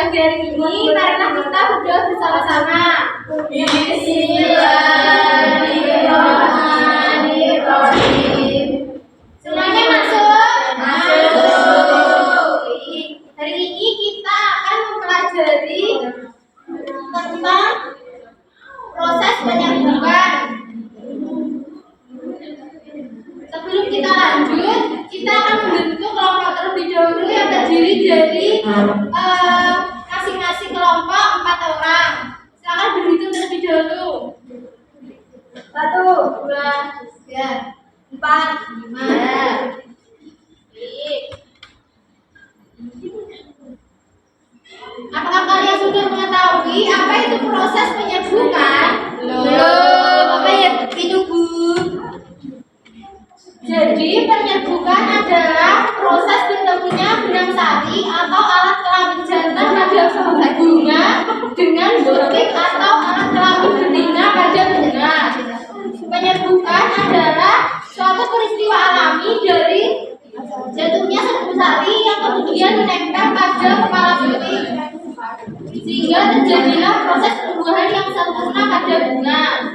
pagi hari ini, marilah kita berdoa bersama-sama. Bismillahirrahmanirrahim. Semuanya masuk? Masuk. Hari ini kita akan mempelajari tentang proses penyambungan. Sebelum kita lanjut, kita akan membentuk kelompok terlebih dahulu yang terdiri dari masing-masing kelompok 4 orang. Silakan berhitung terlebih dahulu. 1, 2, 3, 4, 5. Apakah kalian sudah mengetahui apa itu proses penyambungan? Belum. Apa itu, Bu? Jadi penyambungan adalah proses bertemunya benang sari atau alat kelamin jantan pada bunga dengan butir atau alat kelamin betina pada bunga. Penyambungan adalah suatu peristiwa alami dari jatuhnya serbuk sari yang kemudian menempel pada kepala butir, sehingga terjadilah proses pertumbuhan yang sempurna pada bunga.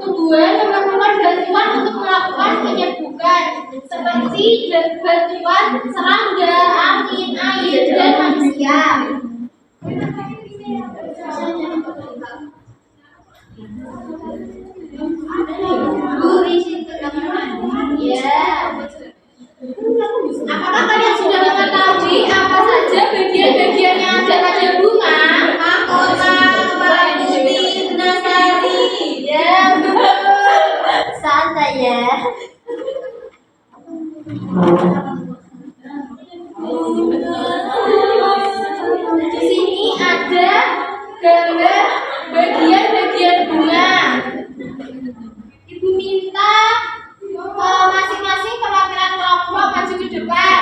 Tumbuhan memerlukan bantuan untuk melakukan penyambungan seperti bantuan serangga, angin, air, dan manusia. Apakah kalian sudah mengetahui apa saja bagian-bagian yang ada pada bunga? Mahkota, putih, benang sari. Ya, santai ya. Di sini ada gambar bagian-bagian bunga. Ibu minta masing-masing perwakilan kelompok maju ke depan.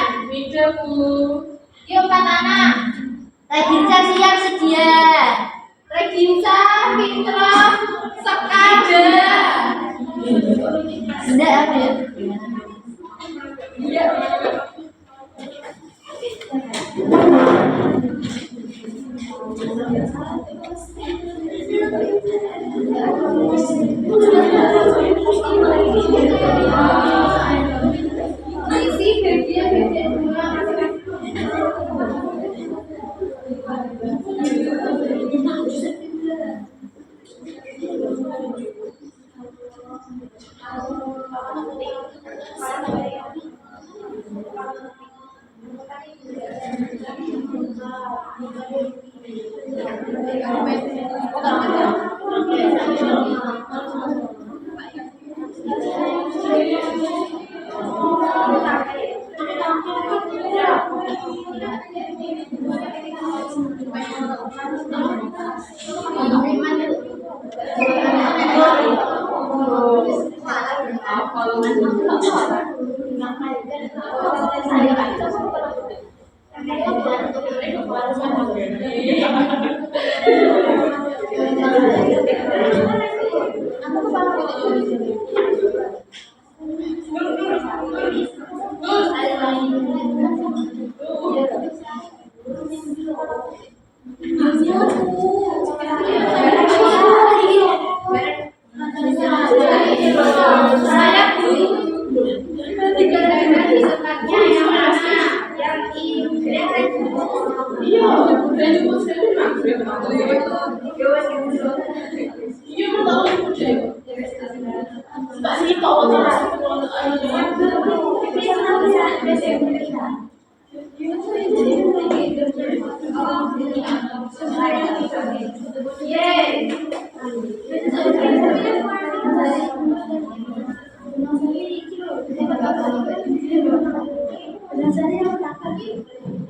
Yuk, Pak Tana. Reginsa siap sedia. Reginsa, Fitra, Sekada. Enggak apa ya? Iya. Isi bagian-bagian bunga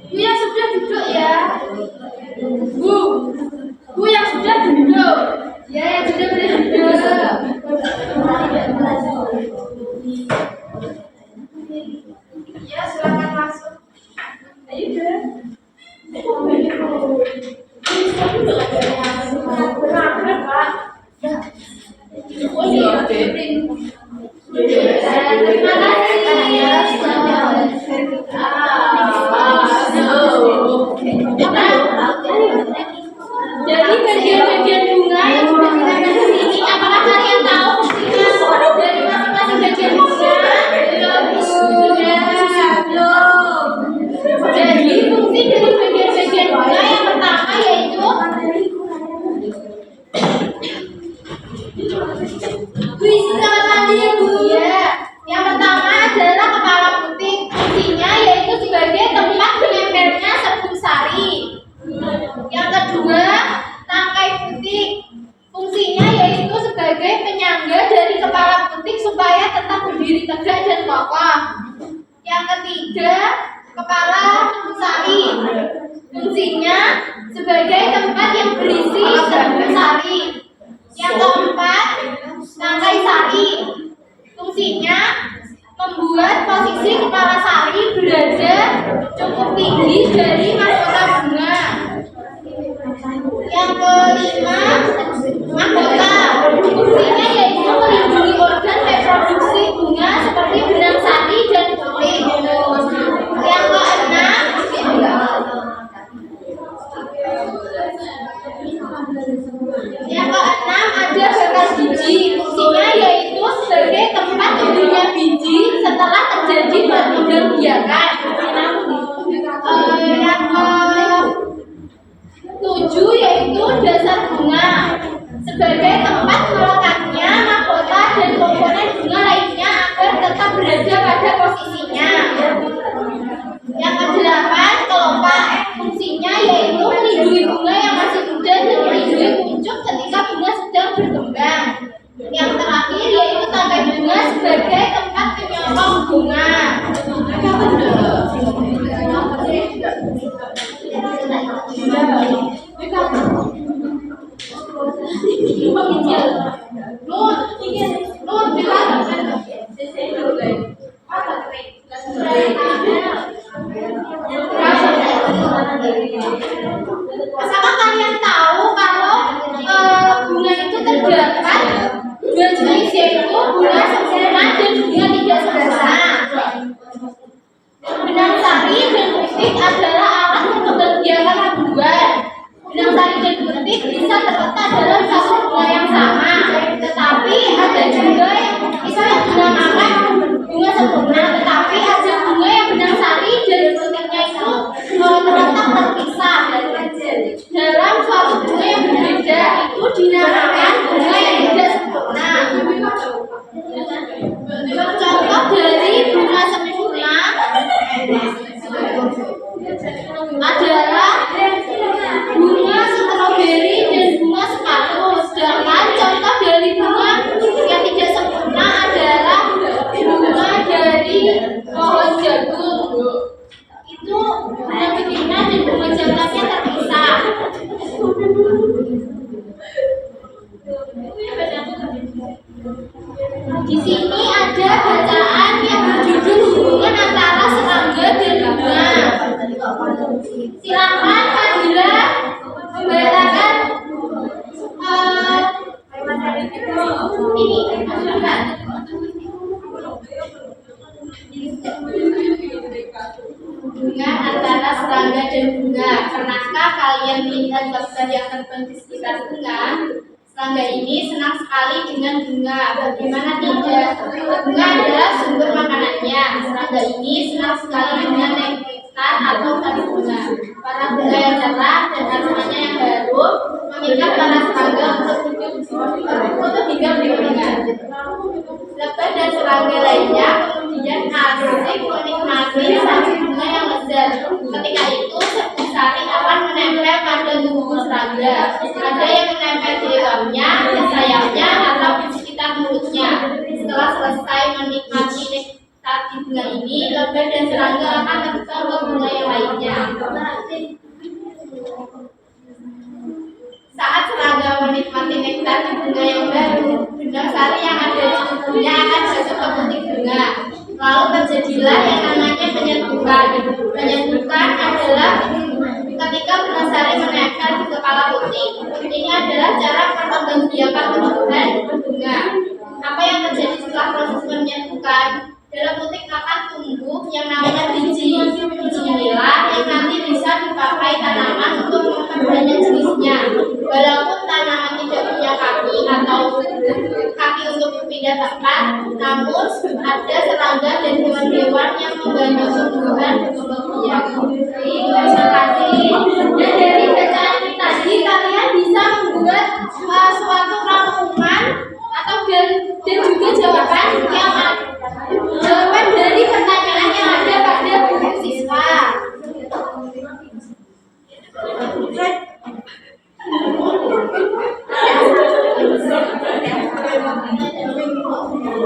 Bu yang sudah duduk ya. Bu yang sudah duduk. Ya, yang sudah berduduk. Ya, silakan masuk. Ayo deh. Terima kasih. sebagai tempat yang berisi serbuk sari. Yang keempat, tangkai sari. Fungsinya membuat posisi kepala sari berada cukup tinggi dari mahkota bunga. Yang kelima, mahkota. Fungsinya yaitu melindungi organ reproduksi bunga seperti benang sari dan kulit. Yang keenam, ada bakal biji. Fungsinya yaitu sebagai tempat tumbuhnya biji setelah terjadi perkembang biakan. Yang ketujuh yaitu dasar bunga sebagai tempat melekatnya mahkota dan komponen bunga lainnya agar tetap berada pada posisinya. Yang kedelapan, kelopak. Fungsinya yaitu melindungi bunga yang masih muda dan melindungi kuncup ketika bunga sedang berkembang. Yang terakhir yaitu tangkai bunga sebagai tempat penyokong bunga. Apakah kalian tahu kalau bunga itu terdapat dua jenis, yaitu bunga sempurna dan bunga tidak sempurna? Benang sari dan butik adalah alat pengembangbiakan tumbuhan. Benang sari dan butik bisa terletak dalam satu bunga yang sama, tetapi ada juga yang dinamakan bunga sempurna, tetapi ada bunga yang benang sari dan butiknya itu terletak terpisah dalam suatu bunga yang berbeda. Itu dinamakan bunga yang tidak sempurna. Contoh dari bunga sempurna adalah bunga stroberi dan bunga sepatu. Sedangkan contoh dari bunga yang tidak sempurna adalah bunga dari pohon jagung. Itu bunga betina dan bunga jantannya terpisah. Di sini ada bacaan yang berjudul hubungan antara serangga dan bunga. Silakan Fadila membacakan ini. Hubungan antara serangga dan bunga. Pernahkah kalian melihat gambar yang terbang di sekitar bunga? Serangga ini senang sekali dengan bunga. Bagaimana tidak? Bunga adalah sumber makanannya. Serangga ini senang sekali dengan nektar atau sari bunga. Warna bunga yang cerah dan rasanya yang harum memikat para serangga untuk hidup di bunga. Lebah dan serangga lainnya kemudian asik menikmati sari bunga yang lezat. Ketika itu serbuk sari akan menempel pada tubuh serangga. Ada yang menempel di dalamnya, di sayapnya, atau di sekitar mulutnya. Setelah selesai menikmati nektar di bunga ini, lebah dan serangga akan terbang ke bunga yang lainnya. Saat serangga menikmati nektar di bunga yang baru, benang sari yang ada di tubuhnya akan jatuh ke putik bunga. Lalu terjadilah yang namanya penyerbukan. Penyerbukan adalah ketika benang sari menempel di kepala putik. Ini adalah cara perkembangbiakan tumbuhan bunga. Apa yang terjadi setelah proses penyerbukan? Dalam putik akan tumbuh yang namanya biji. Biji inilah yang nanti bisa dipakai tanaman untuk memperbanyak jenisnya. Walaupun tanaman tidak punya kaki atau kaki untuk berpindah tempat, namun ada serangga dan hewan-hewan yang membantu tumbuhan berkembang biak. Terima kasih. Dan dari bacaan ini tadi kalian bisa membuat suatu rangkuman atau dan juga jawaban yang jawaban dari pertanyaan yang ada pada buku siswa.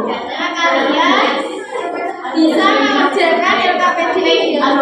Karena kalian bisa mengerjakan LKPD dengan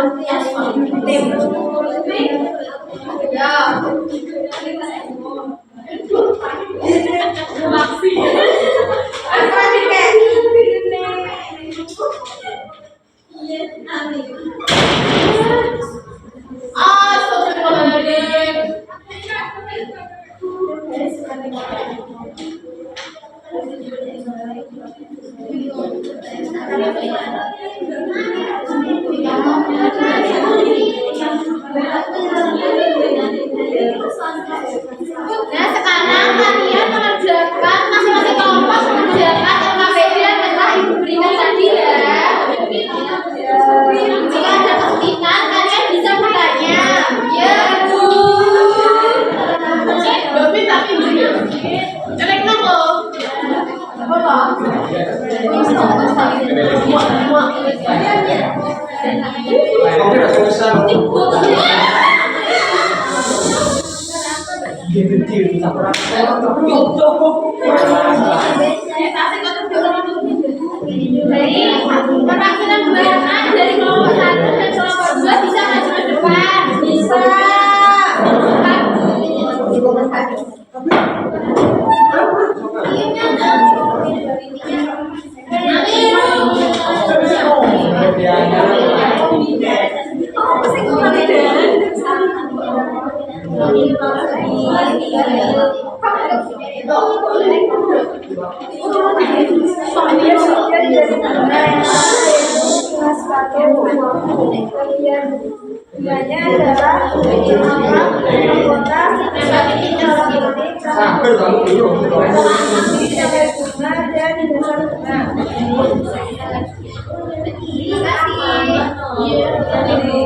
Perwakilan kebayaran dari kelompok 1 dan kelompok 2 bisa maju ke depan. Bisa.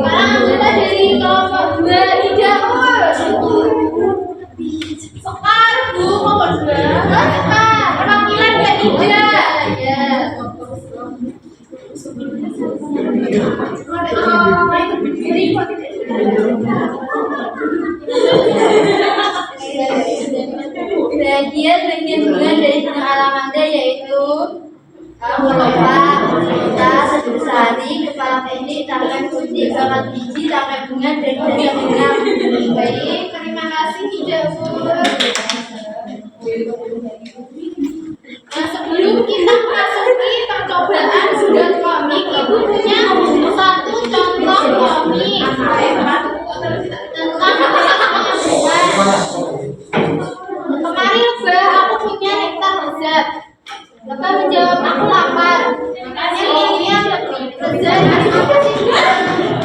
Sekarang kita dari kelompok 2 Hidaul. Sekar Bu, kelompok 2. Sekar, perwakilan Mbak Ida. Ya. Bagian bulan dari pengalamannya yaitu kelopak, kita, sedusari, kepala pendek, tangan kunci, bakat biji, tangan bunga, dan bunga. Baik, terima kasih Hidaul. Nah, sebelum kita masuki percobaan sudut komik, Ibu punya satu contoh komik tentang penyembuhan. Kemarin Lebah, aku punya nektar lezat. Lebah menjawab, aku lapar. Makanya ini yang lebih lezat. Apa sih?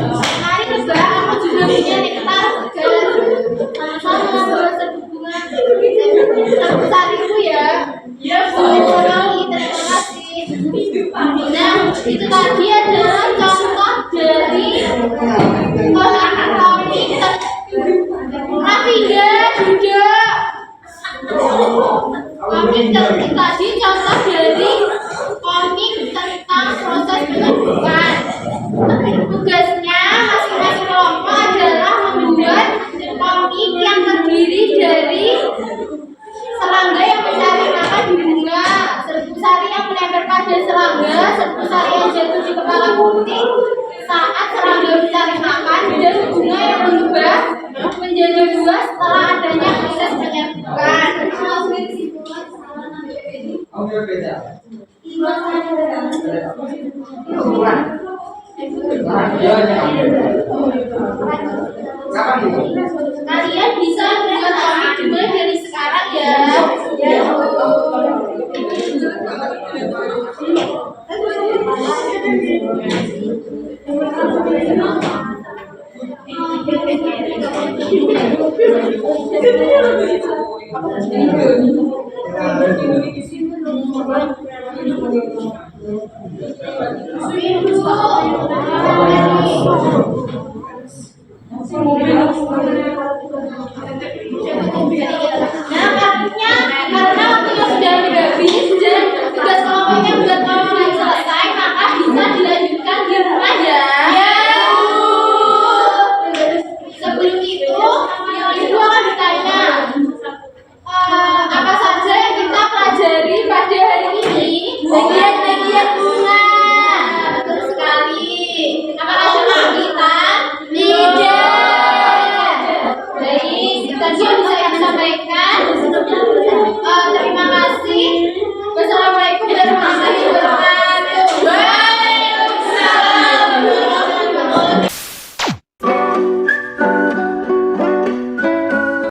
Kemarin Lebah, aku juga punya nektar segar. Sama-sama membawa sebunga. Sebesariku ya. Ya, terima kasih. Nah, itu tadi adalah contoh dari komik Rafida juga. Komik tadi contoh dari komik tentang proses penyembuhan. Tugasnya masing-masing kelompok adalah membuat komik yang terdiri dari serangga yang mencari makan di bunga, serbu sari yang menempel pada serangga, serbu sari yang jatuh di kepala kunti saat serangga mencari makan, dan bunga yang berubah menjadi 2 setelah adanya proses penyembuhan. Kalian bisa membuat komik dimulai dari sekarang ya. Karena waktunya sudah habis dan tugas kelompoknya buat kelompok selesai, maka bisa dilanjutkan di rumah ya. Sebelum itu, Ibu akan ditanya apa saja yang kita pelajari pada hari ini. Bagian